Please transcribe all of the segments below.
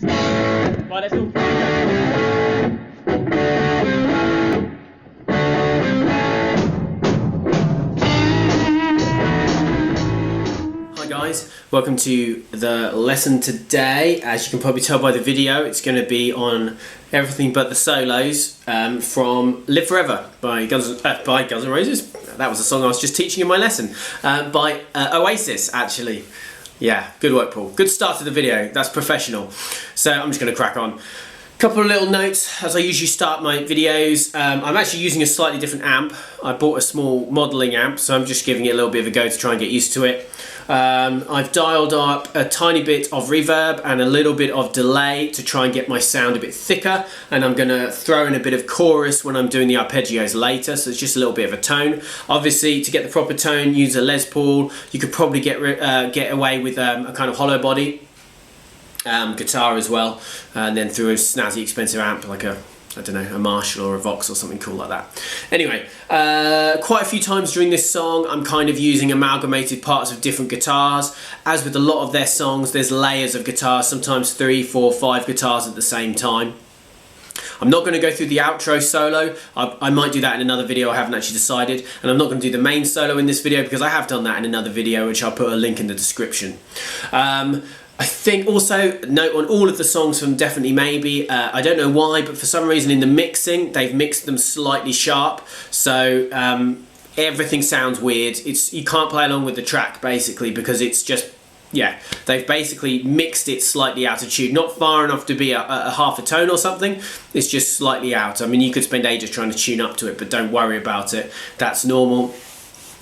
Right, let's go. Hi guys, welcome to the lesson today. As you can probably tell by the video, it's going to be on everything but the solos from Live Forever by Guns N' Roses. That was the song I was just teaching in my lesson. By Oasis, actually. Yeah, good work, Paul. Good start to the video. That's professional. So I'm just going to crack on. Couple of little notes as I usually start my videos. I'm actually using a slightly different amp. I bought a small modelling amp, so I'm just giving it a little bit of a go to try and get used to it. I've dialed up a tiny bit of reverb and a little bit of delay to try and get my sound a bit thicker, and I'm going to throw in a bit of chorus when I'm doing the arpeggios later, so it's just a little bit of a tone. Obviously, to get the proper tone, use a Les Paul. You could probably get away with a kind of hollow body guitar as well, and then through a snazzy expensive amp like a Marshall or a Vox or something cool like that. Anyway, quite a few times during this song I'm kind of using amalgamated parts of different guitars. As with a lot of their songs, there's layers of guitars, sometimes 3, 4, 5 guitars at the same time. I'm not going to go through the outro solo. I might do that in another video, I haven't actually decided. And I'm not going to do the main solo in this video because I have done that in another video, which I'll put a link in the description. I think also, note on all of the songs from Definitely Maybe, I don't know why, but for some reason in the mixing, they've mixed them slightly sharp, so everything sounds weird. You can't play along with the track, basically, because it's just, yeah, they've basically mixed it slightly out of tune. Not far enough to be a half a tone or something, it's just slightly out. I mean, you could spend ages trying to tune up to it, but don't worry about it. That's normal.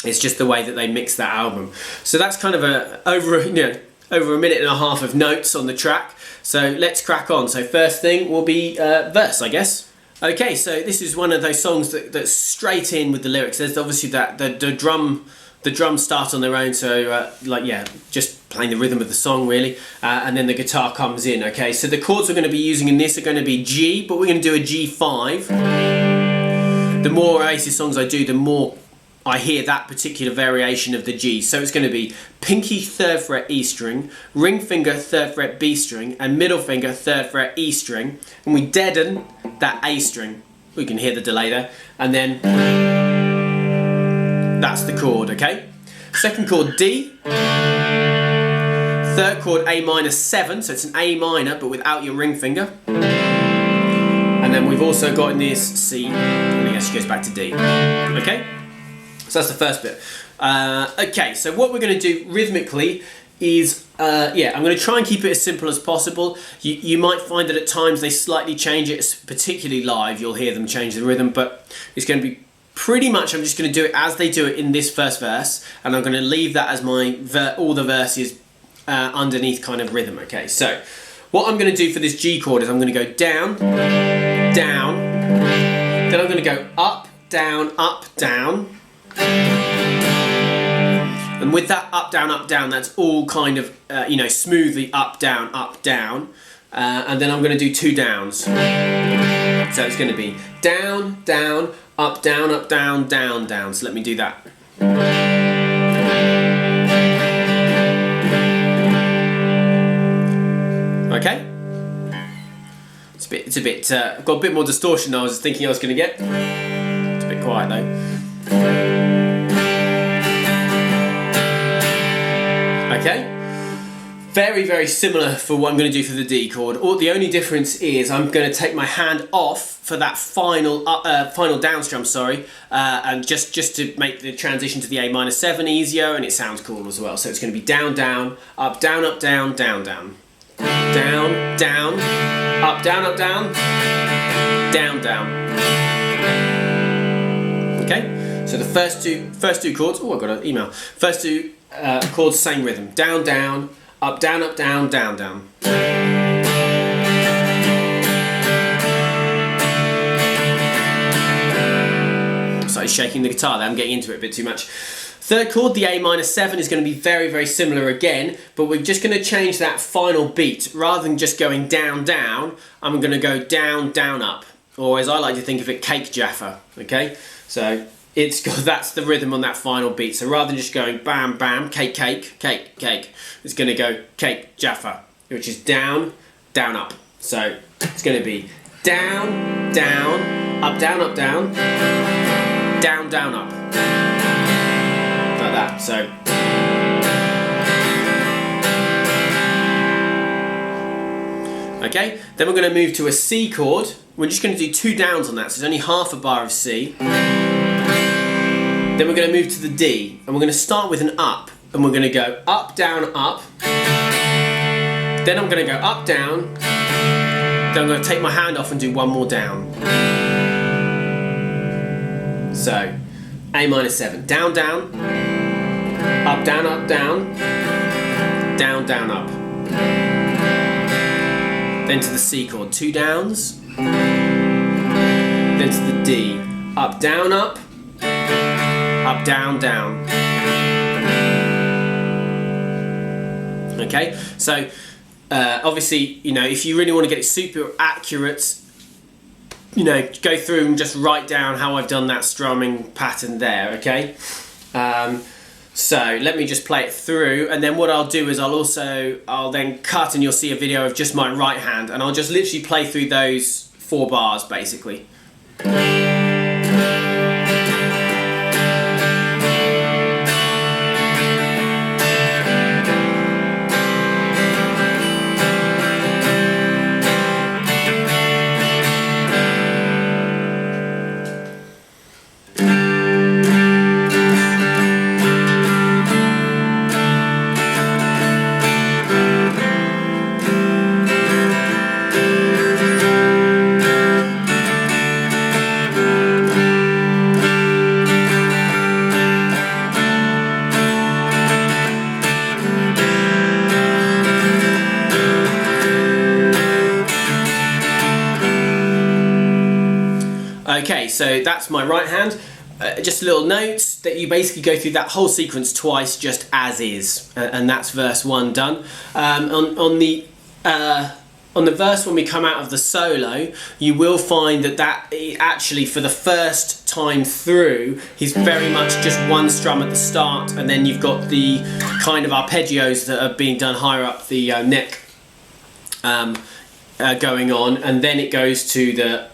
It's just the way that they mix that album. So that's kind of over a minute and a half of notes on the track. So let's crack on. So first thing will be verse, I guess. Okay, so this is one of those songs that's straight in with the lyrics. There's obviously that the drums start on their own, so like, yeah, just playing the rhythm of the song really, and then the guitar comes in. Okay, so the chords we're going to be using in this are going to be G, but we're going to do a G5. The more Oasis songs I do, the more I hear that particular variation of the G. So it's going to be pinky 3rd fret E string, ring finger 3rd fret B string, and middle finger 3rd fret E string, and we deaden that A string. We can hear the delay there, and then that's the chord, okay? Second chord D, third chord A minor 7, so it's an A minor but without your ring finger, and then we've also got in this C, and I guess it goes back to D, okay? So that's the first bit. Okay, so what we're going to do rhythmically is, yeah, I'm going to try and keep it as simple as possible. You might find that at times they slightly change it, particularly live, you'll hear them change the rhythm, but it's going to be pretty much, I'm just going to do it as they do it in this first verse, and I'm going to leave that as my all the verses underneath kind of rhythm, okay? So, what I'm going to do for this G chord is I'm going to go down, down, then I'm going to go up, down, and with that up, down, that's all kind of, smoothly up, down, and then I'm going to do 2 downs. So it's going to be down, down, up, down, down. So let me do that. Okay? It's a bit, I've got a bit more distortion than I was thinking I was going to get. It's a bit quiet though. Okay, very, very similar for what I'm going to do for the D chord. The only difference is I'm going to take my hand off for that final down strum, and just to make the transition to the A minor 7 easier, and it sounds cool as well. So it's going to be down, down, up, down, down, down, down, down, down, up, down, down, down. Okay, so the first two chords. Oh, I got an email. First two chords, same rhythm. Down, down, up, down, down, down. Started shaking the guitar there, I'm getting into it a bit too much. Third chord, the A minor 7, is going to be very, very similar again, but we're just going to change that final beat. Rather than just going down, down, I'm going to go down, down, up. Or as I like to think of it, cake jaffa, okay? So that's the rhythm on that final beat. So rather than just going bam, bam, cake, cake, cake, cake, it's going to go cake, jaffa, which is down, down, up. So it's going to be down, down, up, down, up, down, down, down, up. Like that. So. Okay, then we're going to move to a C chord. We're just going to do 2 downs on that, so it's only half a bar of C. Then we're going to move to the D, and we're going to start with an up, and we're going to go up, down, up. Then I'm going to go up, down. Then I'm going to take my hand off and do one more down. So, A minor 7. Down, down. Up, down, up, down. Down, down, up. Then to the C chord, 2 downs. Then to the D, up, down, up. Up, down, down. Okay, so obviously, you know, if you really want to get it super accurate, you know, go through and just write down how I've done that strumming pattern there, okay? So let me just play it through, and then what I'll do is I'll then cut and you'll see a video of just my right hand, and I'll just literally play through those 4 bars basically. Okay, so that's my right hand. Just a little note that you basically go through that whole sequence twice, just as is, and that's verse 1 done. On the verse when we come out of the solo, you will find that actually for the first time through, he's very much just one strum at the start, and then you've got the kind of arpeggios that are being done higher up the neck going on, and then it goes to the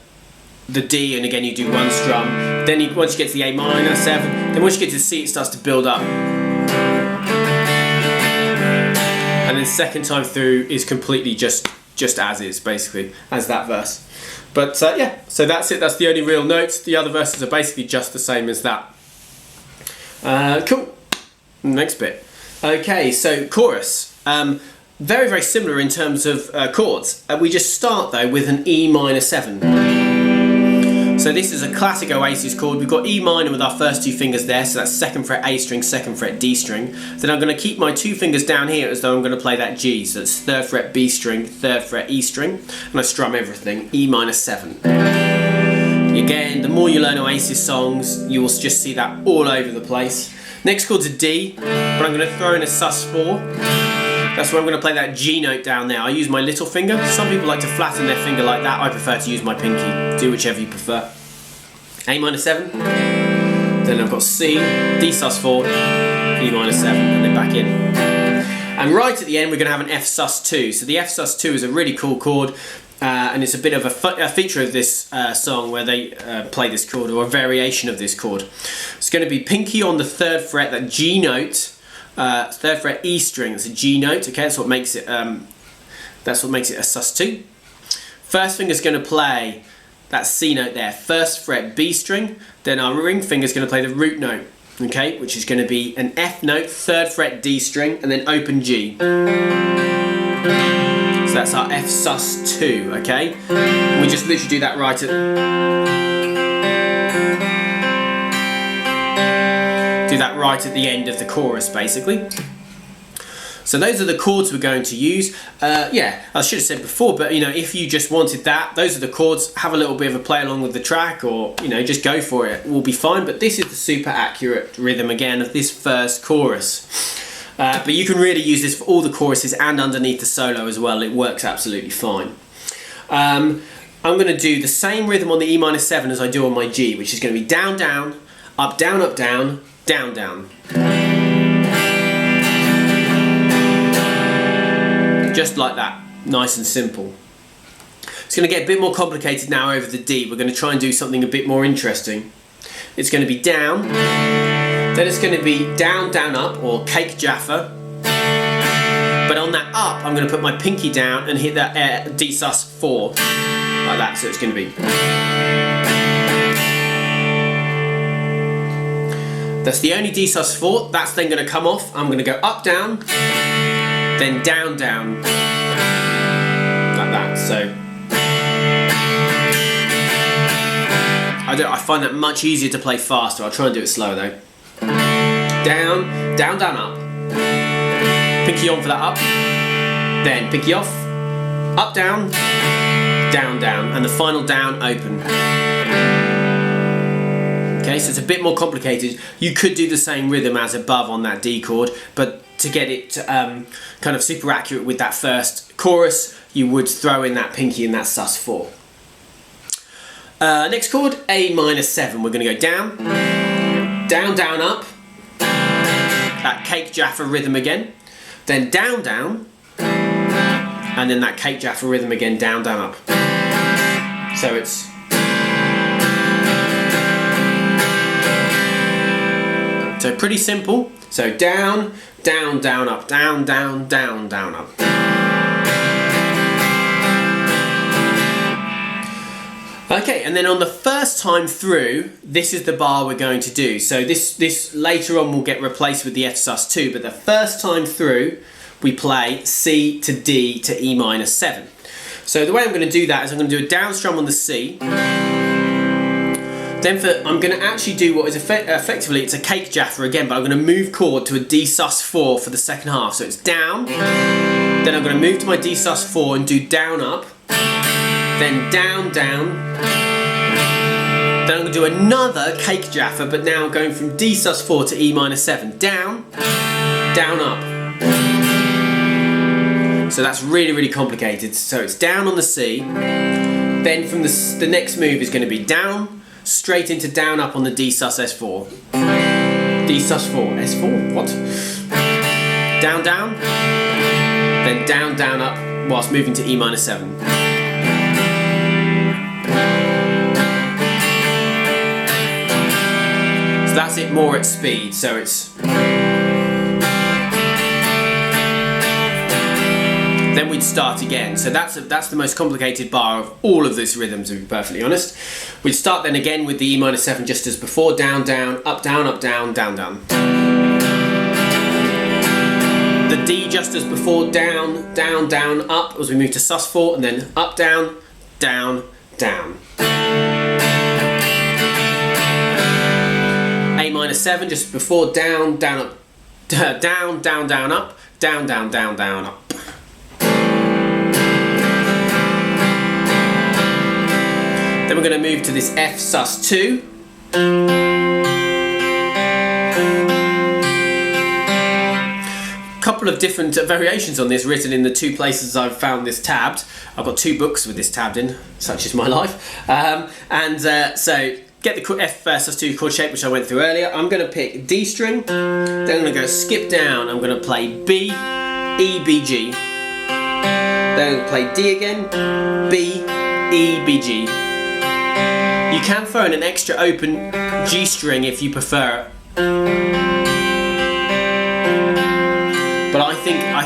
D, and again you do one strum. Then once you get to the A minor 7, then once you get to the C, it starts to build up. And then the second time through is completely just as is, basically, as that verse. But yeah, so that's it. That's the only real notes. The other verses are basically just the same as that. Cool. Next bit. Okay, so chorus. Very, very similar in terms of chords. We just start though with an E minor 7. So this is a classic Oasis chord. We've got E minor with our first 2 fingers there, so that's 2nd fret A string, 2nd fret D string. Then I'm going to keep my 2 fingers down here as though I'm going to play that G, so it's 3rd fret B string, 3rd fret E string, and I strum everything, E minor 7. Again, the more you learn Oasis songs, you will just see that all over the place. Next chord's a D, but I'm going to throw in a sus4. That's where I'm going to play that G note down there. I use my little finger. Some people like to flatten their finger like that. I prefer to use my pinky. Do whichever you prefer. A minor 7. Then I've got C, D sus4, E minor 7, and then back in. And right at the end, we're going to have an F sus2. So the F sus2 is a really cool chord. And it's a bit of a feature of this song where they play this chord, or a variation of this chord. It's going to be pinky on the 3rd fret, that G note. 3rd fret E string, it's a G note, okay, that's what makes it a sus2. First finger's going to play that C note there, 1st fret B string, then our ring finger's going to play the root note, okay, which is going to be an F note, 3rd fret D string, and then open G. So that's our F sus2, okay, and we just literally do that right at the end of the chorus, basically. So those are the chords we're going to use. Yeah, I should have said before, but you know, if you just wanted that, those are the chords. Have a little bit of a play along with the track, or you know, just go for it. We'll be fine. But this is the super accurate rhythm again of this first chorus. But you can really use this for all the choruses and underneath the solo as well. It works absolutely fine. I'm going to do the same rhythm on the E minor 7 as I do on my G, which is going to be down, down, up, down, up, down, down, down. Just like that. nice and simple. It's going to get a bit more complicated now over the D. We're going to try and do something a bit more interesting. It's going to be down, then it's going to be down, down, up, or cake Jaffa. But on that up, I'm going to put my pinky down and hit that D sus4, like that. So it's going to be. That's the only D sus4. That's then going to come off. I'm going to go up, down, then down, down, like that. So. I find that much easier to play faster. I'll try and do it slower though. Down, down, down, up. Pinky on for that up. Then pinky off. Up, down, down, down. And the final down, open. Okay, so it's a bit more complicated. You could do the same rhythm as above on that D chord, but to get it kind of super accurate with that first chorus, you would throw in that pinky in that sus4. Next chord, A minor 7. We're going to go down, down, down, up. That cake Jaffa rhythm again. Then down, down. And then that cake Jaffa rhythm again, down, down, up. So it's. So pretty simple. So down, down, down, up, down, down, down, down, up. Okay, and then on the first time through, this is the bar we're going to do. So this later on will get replaced with the F sus2, but the first time through, we play C to D to E minor 7. So the way I'm going to do that is I'm going to do a down strum on the C. Then I'm going to actually do what is effectively, it's a cake Jaffa again, but I'm going to move chord to a D sus4 for the second half. So it's down, then I'm going to move to my D sus4 and do down, up. Then down, down. Then I'm going to do another cake Jaffa, but now going from D sus4 to E minor 7. Down, down, up. So that's really, really complicated. So it's down on the C. Then from the next move is going to be down, straight into down, up on the D sus S4. D sus4, S4, what? Down, down. Then down, down, up, whilst moving to E minor 7. So that's it more at speed, so it's. Then we'd start again. So that's the most complicated bar of all of these rhythms, to be perfectly honest. We'd start then again with the E minor 7 just as before, down, down, up, down, up, down, down, down. The D just as before, down, down, down, up as we move to sus4, and then up, down, down, down. A minor 7 just before, down, down, up, down, down, down, up, down, down, down, down, up. Then we're going to move to this F sus2. Couple of different variations on this written in the two places I've found this tabbed. I've got 2 books with this tabbed in, such is my life. So get the F sus2 chord shape, which I went through earlier. I'm going to pick D string, then I'm going to go skip down. I'm going to play B, E, B, G. Then I'm going to play D again, B, E, B, G. You can throw in an extra open G string if you prefer it. But I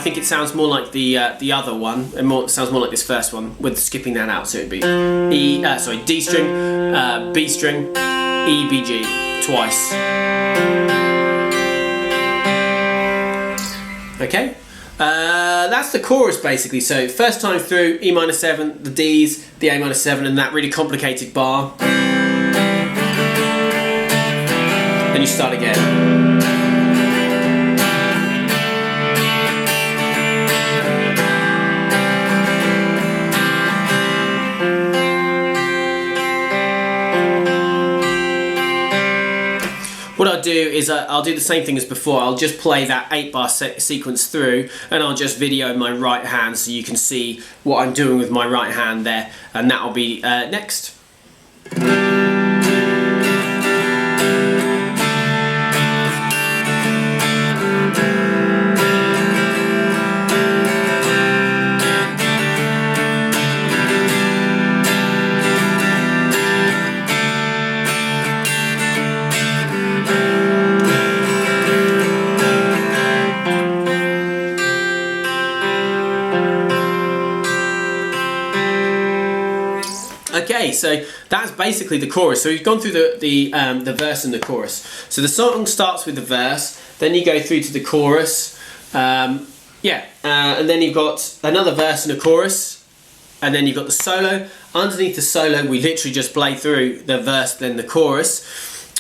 think it sounds more like the other one, and sounds more like this first one with skipping that out. So it'd be D string, B string, E, B, G twice. Okay, that's the chorus basically. So first time through, E minor 7, the D's, the A minor 7, and that really complicated bar. Then you start again. What I'll do is I'll do the same thing as before. I'll just play that 8-bar sequence through, and I'll just video my right hand so you can see what I'm doing with my right hand there, and that'll be next. Okay, so that's basically the chorus. So we've gone through the verse and the chorus. So the song starts with the verse, then you go through to the chorus, and then you've got another verse and a chorus, and then you've got the solo. Underneath the solo, we literally just play through the verse, then the chorus,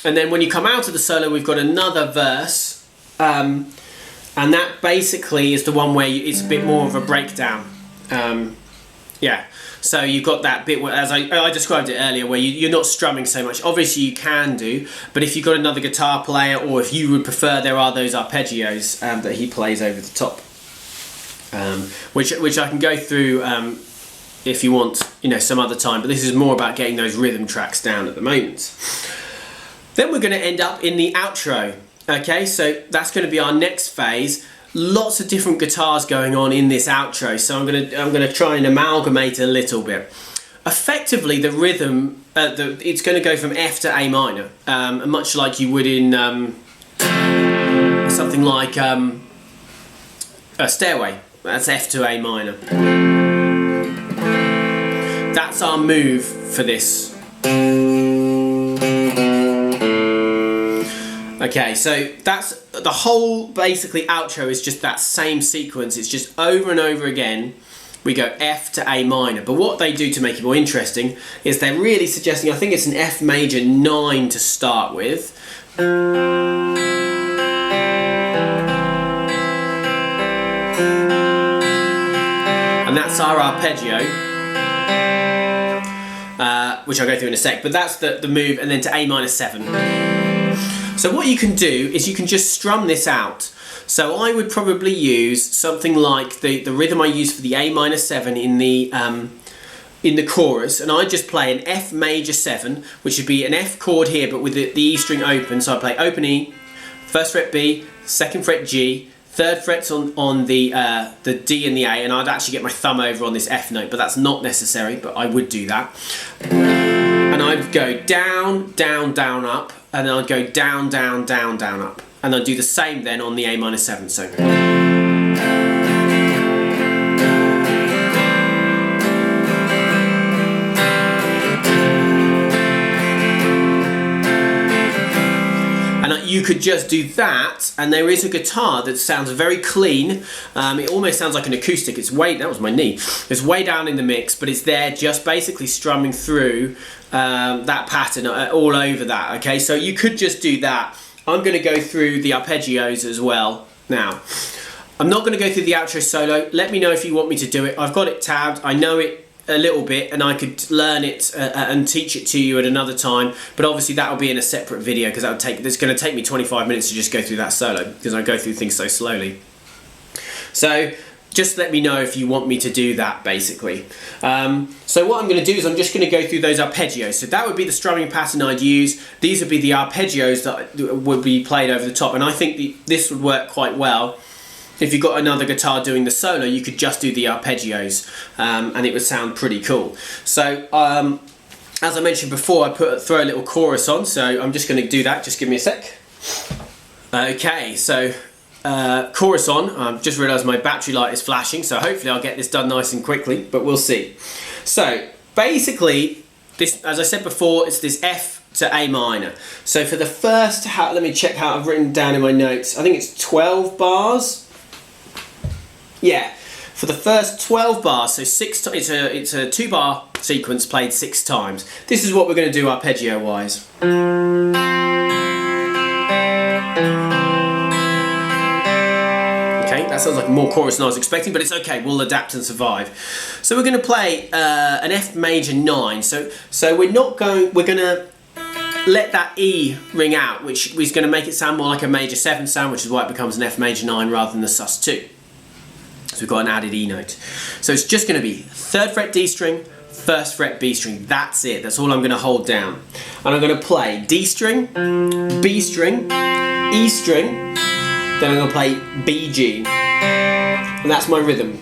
and then when you come out of the solo, we've got another verse, and that basically is the one where it's a bit more of a breakdown. So you've got that bit where, as I described it earlier, where you're not strumming so much. Obviously you can do, but if you've got another guitar player, or if you would prefer, there are those arpeggios that he plays over the top, which I can go through if you want, some other time. But this is more about getting those rhythm tracks down at the moment. Then we're going to end up in the outro. Okay, so that's going to be our next phase. Lots of different guitars going on in this outro, so I'm gonna try and amalgamate a little bit. Effectively, the rhythm, it's going to go from F to A minor, much like you would in something like a Stairway. That's F to A minor. That's our move for this. Okay, so that's the whole basically outro is just that same sequence. It's just over and over again. We go F to A minor. But what they do to make it more interesting is they're really suggesting, I think it's an F major 9 to start with. And that's our arpeggio, which I'll go through in a sec. But that's the move, and then to A minor 7. So what you can do is you can just strum this out. So I would probably use something like the rhythm I use for the A minor 7 in the chorus, and I just play an F major 7, which would be an F chord here, but with the E string open. So I play open E, 1st fret B, 2nd fret G, 3rd fret's on the D and the A, and I'd actually get my thumb over on this F note, but that's not necessary, but I would do that. And I'd go down, down, down, up, and then I'd go down, down, down, down, up. And I'd do the same then on the A minor 7, so. And you could just do that, and there is a guitar that sounds very clean. It almost sounds like an acoustic. That was my knee. It's way down in the mix, but it's there just basically strumming through that pattern all over that. Okay, so you could just do that. I'm going to go through the arpeggios as well now. I'm not going to go through the outro solo. Let me know if you want me to do it. I've got it tabbed. I know it a little bit, and I could learn it and teach it to you at another time, but obviously that will be in a separate video, because it's going to take me 25 minutes to just go through that solo, because I go through things so slowly. So just let me know if you want me to do that, basically. So what I'm going to do is I'm just going to go through those arpeggios. So that would be the strumming pattern I'd use. These would be the arpeggios that would be played over the top, and I think this would work quite well. If you've got another guitar doing the solo, you could just do the arpeggios, and it would sound pretty cool. So as I mentioned before, I throw a little chorus on, so I'm just going to do that. Just give me a sec. Okay, so chorus on. I've just realised my battery light is flashing, so hopefully I'll get this done nice and quickly, but we'll see. So basically, this, as I said before, it's this F to A minor. So for the first, let me check how I've written down in my notes. I think it's 12 bars. Yeah, for the first 12 bars, so it's a 2-bar sequence played 6 times. This is what we're going to do arpeggio-wise. Okay, that sounds like more chorus than I was expecting, but it's okay, we'll adapt and survive. So we're going to play an F major 9. So we're going to let that E ring out, which is going to make it sound more like a major 7 sound, which is why it becomes an F major 9 rather than the sus2. So we've got an added E note. So it's just going to be 3rd fret D string, 1st fret B string. That's it. That's all I'm going to hold down. And I'm going to play D string, B string, E string, then I'm going to play B, G. And that's my rhythm.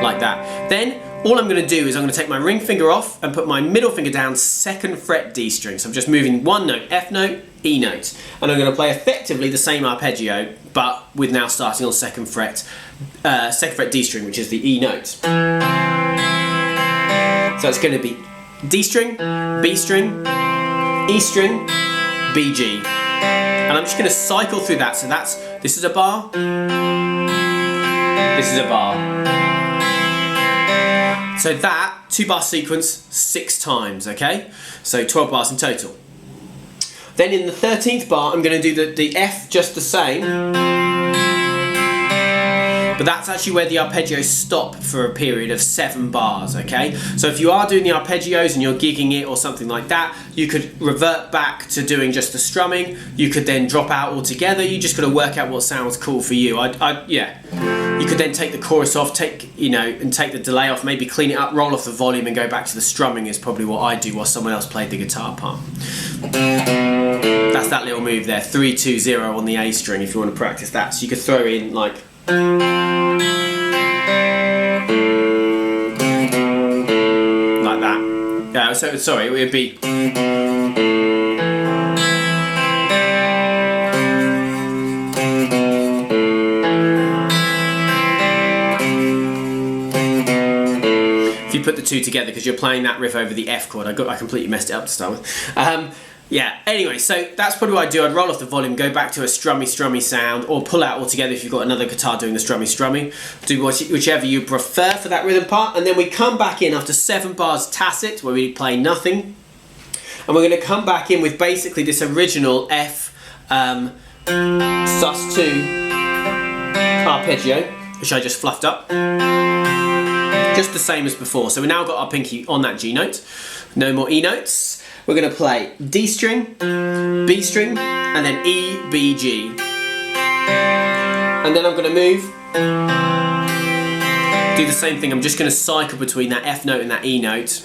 Like that. Then all I'm going to do is I'm going to take my ring finger off and put my middle finger down 2nd fret D string. So I'm just moving one note, F note, E note. And I'm going to play effectively the same arpeggio, but with now starting on 2nd fret D string, which is the E note. So it's going to be D string, B string, E string, B, G. And I'm just going to cycle through that. So this is a bar, this is a bar. So that 2-bar sequence 6 times, okay? So 12 bars in total. Then in the 13th bar, I'm going to do the F just the same. But that's actually where the arpeggios stop for a period of 7 bars, okay? So if you are doing the arpeggios and you're gigging it or something like that, you could revert back to doing just the strumming. You could then drop out altogether. You just got to work out what sounds cool for you. Yeah. You could then take the chorus off, and take the delay off, maybe clean it up, roll off the volume and go back to the strumming is probably what I do while someone else played the guitar part. That's that little move there, 3-2-0 on the A string if you want to practice that. So you could throw in like... like that. So sorry, it would be... If you put the two together, because you're playing that riff over the F chord. I completely messed it up to start with. Yeah, anyway, so that's probably what I do. I'd roll off the volume, go back to a strummy sound, or pull out altogether if you've got another guitar doing the strummy. Do whichever you prefer for that rhythm part, and then we come back in after 7 bars tacit, where we play nothing, and we're going to come back in with basically this original F sus2 arpeggio, which I just fluffed up. Just the same as before. So we've now got our pinky on that G note. No more E notes. We're going to play D string, B string, and then E, B, G. And then I'm going to move. Do the same thing. I'm just going to cycle between that F note and that E note.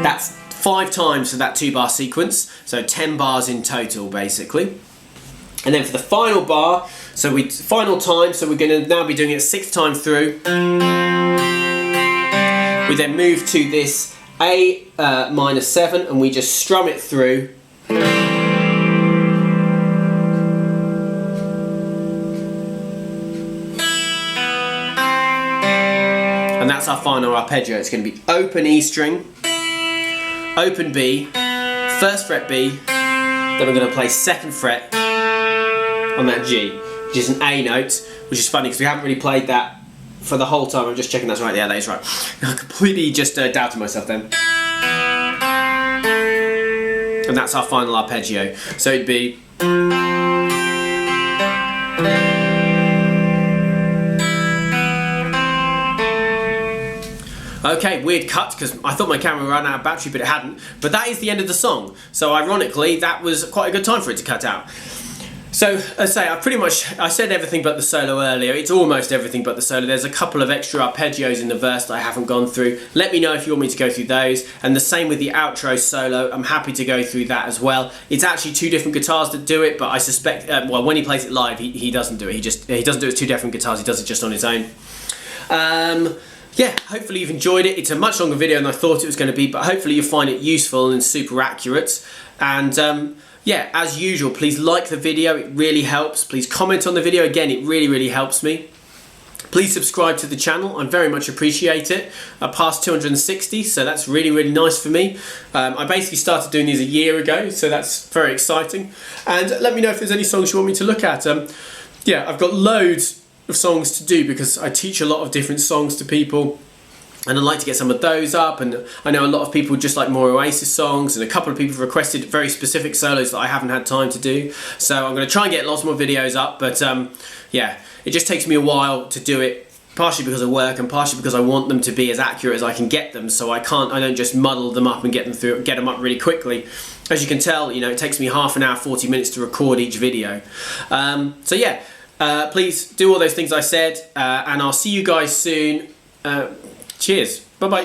That's 5 times for that 2-bar sequence, so 10 bars in total basically. And then for the final bar, final time, so we're going to now be doing it 6th time through. We then move to this A minor 7 and we just strum it through. And that's our final arpeggio. It's going to be open E string, open B, 1st fret B, then we're going to play 2nd fret on that G, which is an A note, which is funny because we haven't really played that for the whole time. I'm just checking that's right. Yeah, that is right. I completely just doubted myself then. And that's our final arpeggio. So it'd be... Okay, weird cut because I thought my camera ran out of battery, but it hadn't. But that is the end of the song. So ironically, that was quite a good time for it to cut out. So, as I say, I said everything but the solo earlier. It's almost everything but the solo. There's a couple of extra arpeggios in the verse that I haven't gone through. Let me know if you want me to go through those. And the same with the outro solo. I'm happy to go through that as well. It's actually 2 different guitars that do it, but I suspect, well, when he plays it live, he doesn't do it. He doesn't do it with 2 different guitars. He does it just on his own. Yeah, hopefully you've enjoyed it. It's a much longer video than I thought it was going to be, but hopefully you'll find it useful and super accurate. And yeah, as usual, please like the video, it really helps. Please comment on the video, again, it really helps me. Please subscribe to the channel, I very much appreciate it. I passed 260, so that's really nice for me. I basically started doing these a year ago, so that's very exciting. And let me know if there's any songs you want me to look at. Yeah, I've got loads of songs to do because I teach a lot of different songs to people. And I'd like to get some of those up, and I know a lot of people just like more Oasis songs, and a couple of people have requested very specific solos that I haven't had time to do. So I'm going to try and get lots more videos up, but yeah, it just takes me a while to do it, partially because of work and partially because I want them to be as accurate as I can get them, so I don't just muddle them up and get them up really quickly. As you can tell, you know, it takes me half an hour, 40 minutes to record each video. So yeah, please do all those things I said, and I'll see you guys soon. Cheers. Bye-bye.